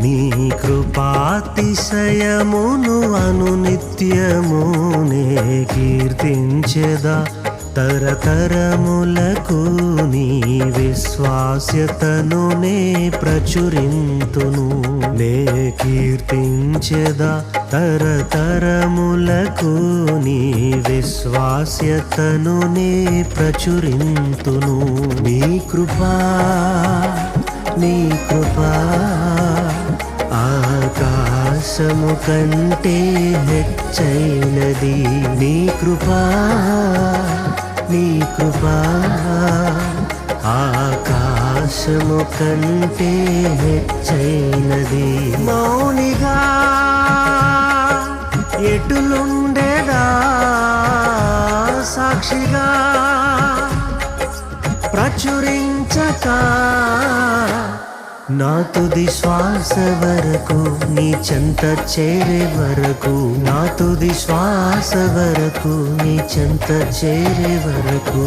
నీ కృపాతిశయమును అనునిత్యము నే కీర్తించెదా తరతరములకు నీ విశ్వాస్యతను నే ప్రచురింతును నే కీర్తించెదా తరతరములకు నీ విశ్వాస్యతను నే ప్రచురింతును నీ కృపా ఆకాశము కంటే హెచ్చైనది నీ కృపా ఆకాశము కంటే హెచ్చైనది మౌనిగా ఎటులుండేదా సాక్షిగా ప్రచురించక నా తుది శ్వాస వరకు నీ చెంత చేరే వరకు నా తుది శ్వాస వరకు నీ చెంత చేరే వరకు